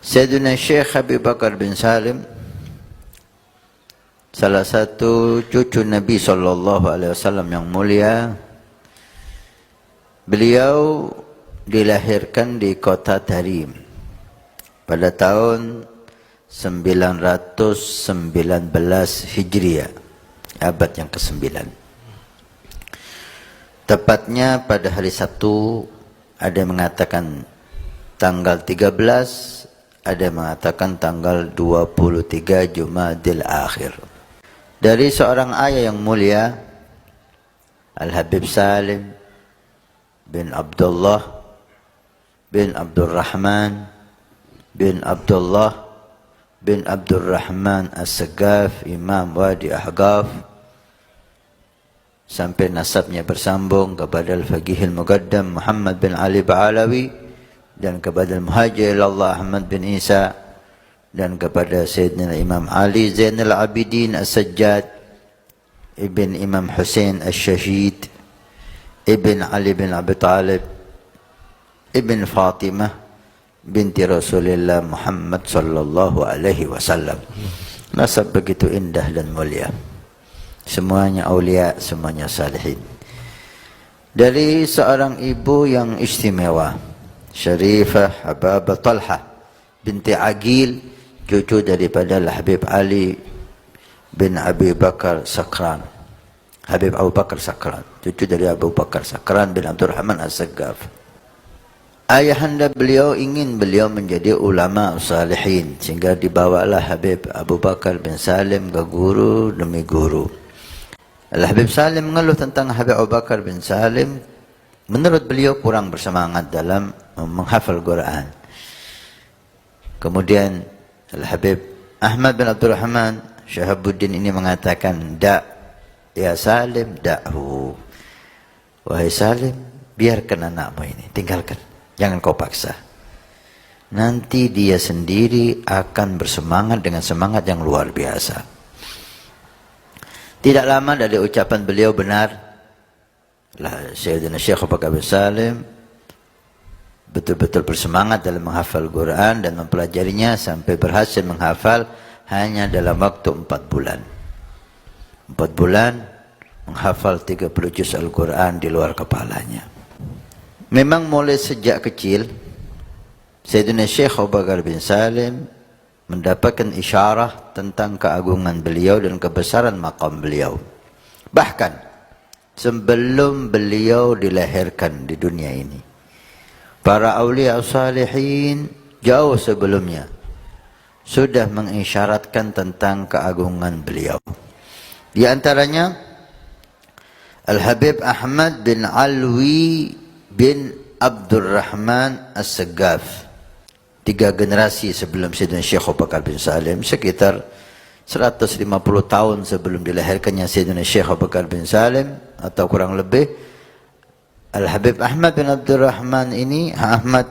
Sayyidina Syekh Habib Bakar bin Salim, salah satu cucu Nabi SAW yang mulia. Beliau dilahirkan di kota Tarim pada tahun 919 Hijriah, abad yang ke-9. Tepatnya pada hari Sabtu, ada yang mengatakan tanggal 13, ada yang mengatakan tanggal 23 Jumadil Akhir. Dari seorang ayah yang mulia, Al-Habib Salim bin Abdullah bin Abdurrahman bin Abdullah bin Abdurrahman As-Sagaf, Imam Wadi Ahqaf, sampai nasabnya bersambung kepada Al-Faqih Al-Muqaddam Muhammad bin Ali Ba'alawi, dan kepada Al-Muhajir Allah Ahmad bin Isa, dan kepada Sayyidina Imam Ali Zainal Abidin As-Sajjad, Ibn Imam Hussein As-Shahid, Ibn Ali bin Abi Talib, Ibn Fatimah binti Rasulullah Muhammad sallallahu alaihi wasallam. Nasab begitu indah dan mulia. Semuanya aulia, semuanya salihin. Dari seorang ibu yang istimewa, Syarifah Hababah Talha binti Aqil, cucu daripada Habib Ali bin Abi Bakar Sakran. Habib Abu Bakar Sakran, cucu dari Abu Bakar Sakran bin Abdurrahman As-Sagaf. Ayahanda beliau ingin beliau menjadi ulama salihin, sehingga dibawalah Habib Abu Bakar bin Salim ke guru demi guru. Al-Habib Salim mengeluh tentang Habib Abu Bakar bin Salim. Menurut beliau kurang bersemangat dalam menghafal Quran. Kemudian Al-Habib Ahmad bin Abdurrahman Syahabuddin ini mengatakan, ya Salim, da'hu. Wahai Salim, biarkan anakmu ini, tinggalkan. Jangan kau paksa. Nanti dia sendiri akan bersemangat dengan semangat yang luar biasa. Tidak lama dari ucapan beliau benar, Sayyidina Syekh Abu Bakar bin Salim betul-betul bersemangat dalam menghafal Quran dan mempelajarinya sampai berhasil menghafal hanya dalam waktu 4 bulan. 4 bulan menghafal 30 juz Al-Quran di luar kepalanya. Memang mulai sejak kecil Sayyidina Syekh Abu Bakar bin Salim mendapatkan isyarah tentang keagungan beliau dan kebesaran maqam beliau. Bahkan sebelum beliau dilahirkan di dunia ini, para awliya salihin jauh sebelumnya sudah mengisyaratkan tentang keagungan beliau. Di antaranya Al-Habib Ahmad bin Alwi bin Abdurrahman As-Sagaf. 3 generasi sebelum Sayyidina Syekh Abu Bakar bin Salim, sekitar 150 tahun sebelum dilahirkannya Sayyidina Syekh Abu Bakar bin Salim atau kurang lebih, Al-Habib Ahmad bin Abdurrahman ini, Ahmad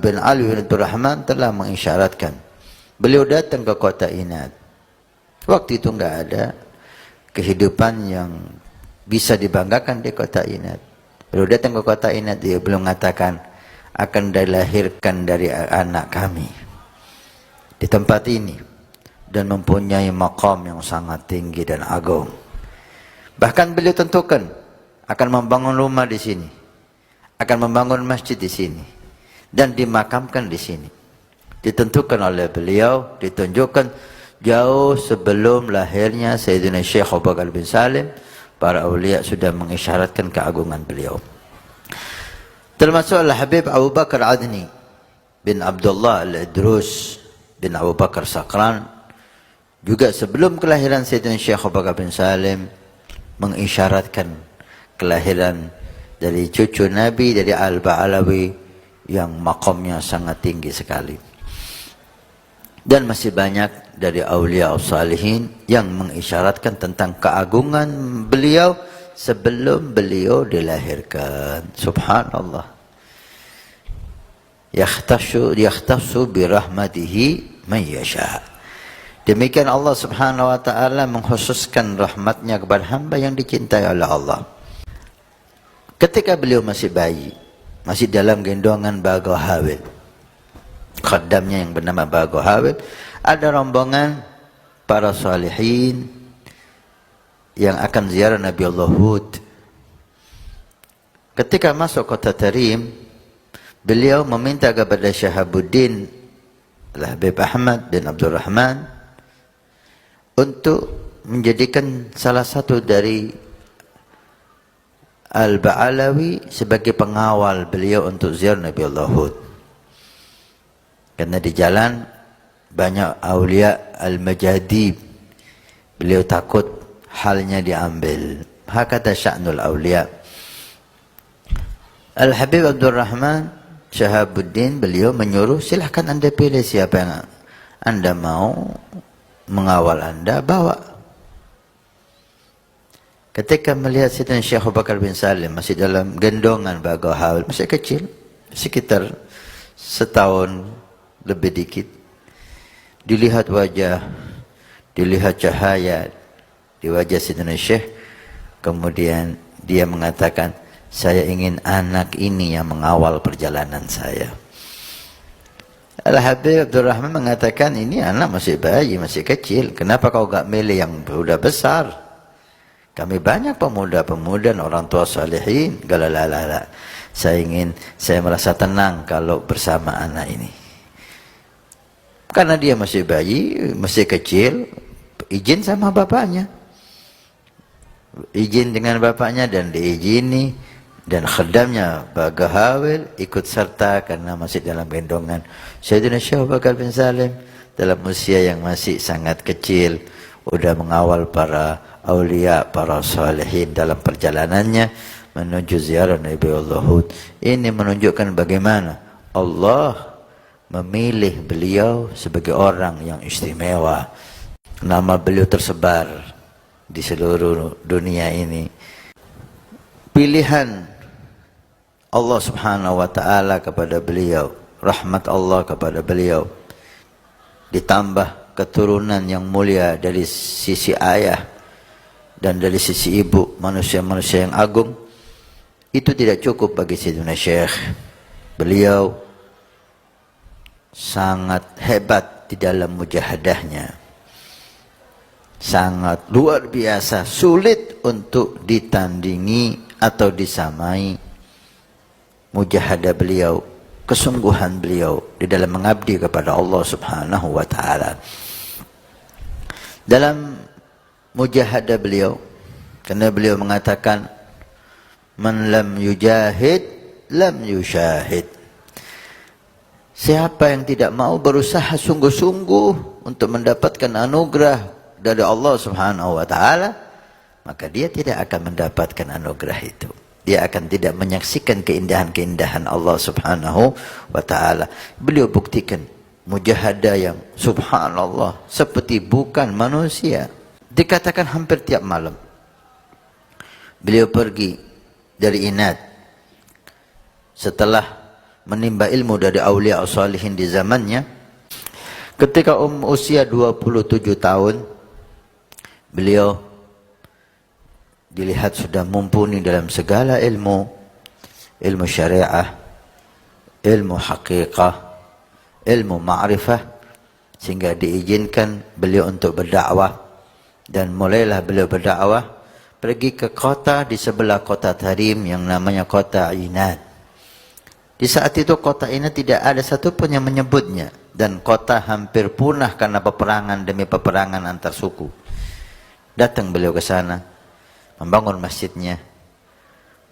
bin Ali bin Abdurrahman, telah mengisyaratkan. Beliau datang ke kota Inad. Waktu itu enggak ada kehidupan yang bisa dibanggakan di kota Inad. Beliau datang ke kota Inad, dia belum mengatakan akan dilahirkan dari anak kami di tempat ini dan mempunyai maqam yang sangat tinggi dan agung. Bahkan beliau tentukan akan membangun rumah di sini, akan membangun masjid di sini, dan dimakamkan di sini. Ditentukan oleh beliau, ditunjukkan jauh sebelum lahirnya Sayyidina Syekh Abu Bakar bin Salim. Para awliya sudah mengisyaratkan keagungan beliau. Termasuk Al-Habib Abu Bakar Adni bin Abdullah Al-Idrus bin Abu Bakar Sakran, juga sebelum kelahiran Sayyidina Syekh Abu Bakar bin Salim mengisyaratkan kelahiran dari cucu Nabi, dari Al-Ba'alawi yang makamnya sangat tinggi sekali. Dan masih banyak dari awliya salihin yang mengisyaratkan tentang keagungan beliau sebelum beliau dilahirkan. Subhanallah. Yakhtassu bi rahmatihi man yasha. Demikian Allah Subhanahu wa taala mengkhususkan rahmatnya kepada hamba yang dicintai oleh Allah. Ketika beliau masih bayi, masih dalam gendongan Bagau Hawil, khaddamnya yang bernama Bago Hawil, ada rombongan para salihin yang akan ziarah Nabi Allah Hud. Ketika masuk kota Tarim, beliau meminta kepada Syahabuddin Al-Habib Ahmad bin Abdul Rahman untuk menjadikan salah satu dari Al-Ba'alawi sebagai pengawal beliau untuk ziarah Nabi Allah Hud. Karena di jalan banyak awliya al-majadib, beliau takut halnya diambil. Hakata sya'nul awliya. Al-Habib Abdul Rahman Syahabuddin, beliau menyuruh, silahkan anda pilih siapa yang anda mau mengawal anda, bawa. Ketika melihat Sayyidina Syekh Abu Bakar bin Salim masih dalam gendongan Bago Hawil, masih kecil, sekitar setahun lebih dikit, dilihat wajah, dilihat cahaya di wajah Sayyidina Syekh, kemudian dia mengatakan, saya ingin anak ini yang mengawal perjalanan saya. Al-Habib Abdul Rahman mengatakan, ini anak masih bayi, masih kecil, kenapa kau gak milih yang sudah besar? Kami banyak pemuda-pemuda dan orang tua salihin. Galalala. Saya merasa tenang kalau bersama anak ini. Karena dia masih bayi, masih kecil, izin sama bapaknya. Izin dengan bapaknya dan diizini, dan khaddamnya Bago Hawil ikut serta karena masih dalam gendongan Sayyidina Syekh Abu Bakar bin Salim dalam usia yang masih sangat kecil, udah mengawal para aulia, para salihin dalam perjalanannya menuju ziarah Nabi Allah Hud. Ini menunjukkan bagaimana Allah memilih beliau sebagai orang yang istimewa. Nama beliau tersebar di seluruh dunia ini. Pilihan Allah Subhanahu wa ta'ala kepada beliau, rahmat Allah kepada beliau, ditambah keturunan yang mulia dari sisi ayah dan dari sisi ibu, manusia-manusia yang agung, itu tidak cukup bagi Sayyidina Syekh. Beliau sangat hebat di dalam mujahadahnya, sangat luar biasa, sulit untuk ditandingi atau disamai mujahadah beliau, kesungguhan beliau di dalam mengabdi kepada Allah Subhanahu wa ta'ala. Dalam mujahadah beliau, karena beliau mengatakan, man lam yujahid lam yusyahid. Siapa yang tidak mau berusaha sungguh-sungguh untuk mendapatkan anugerah dari Allah Subhanahu wa ta'ala, maka dia tidak akan mendapatkan anugerah itu. Dia akan tidak menyaksikan keindahan-keindahan Allah Subhanahu wa ta'ala. Beliau buktikan mujahadah yang subhanallah, seperti bukan manusia. Dikatakan hampir tiap malam beliau pergi dari Inad setelah menimba ilmu dari awliya salihin di zamannya. Ketika usia 27 tahun, beliau dilihat sudah mumpuni dalam segala ilmu, ilmu syariah, ilmu haqiqah, ilmu ma'rifah, sehingga diizinkan beliau untuk berdakwah. Dan mulailah beliau berdakwah, pergi ke kota di sebelah kota Tarim yang namanya kota Inad. Di saat itu kota Inad tidak ada satupun yang menyebutnya, dan kota hampir punah karena peperangan demi peperangan antar suku. Datang beliau ke sana, membangun masjidnya,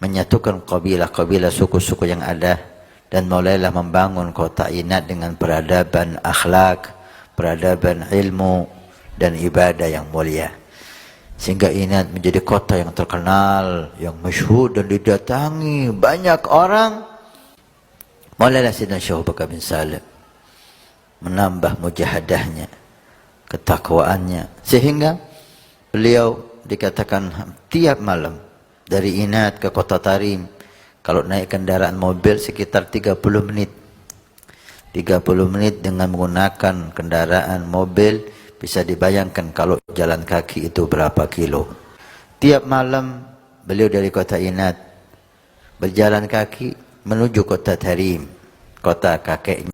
menyatukan kabilah-kabilah suku-suku yang ada, dan mulailah membangun kota Inad dengan peradaban akhlak, peradaban ilmu, dan ibadah yang mulia. Sehingga Inad menjadi kota yang terkenal, yang masyhur dan didatangi banyak orang. Mulailah Sayyidina Syekh Abu Bakar bin Salim menambah mujahadahnya, ketakwaannya, sehingga beliau dikatakan tiap malam dari Inad ke kota Tarim, kalau naik kendaraan mobil sekitar 30 menit. 30 menit dengan menggunakan kendaraan mobil, bisa dibayangkan kalau jalan kaki itu berapa kilo. Tiap malam beliau dari kota Inad berjalan kaki menuju kota Tarim, kota kakeknya.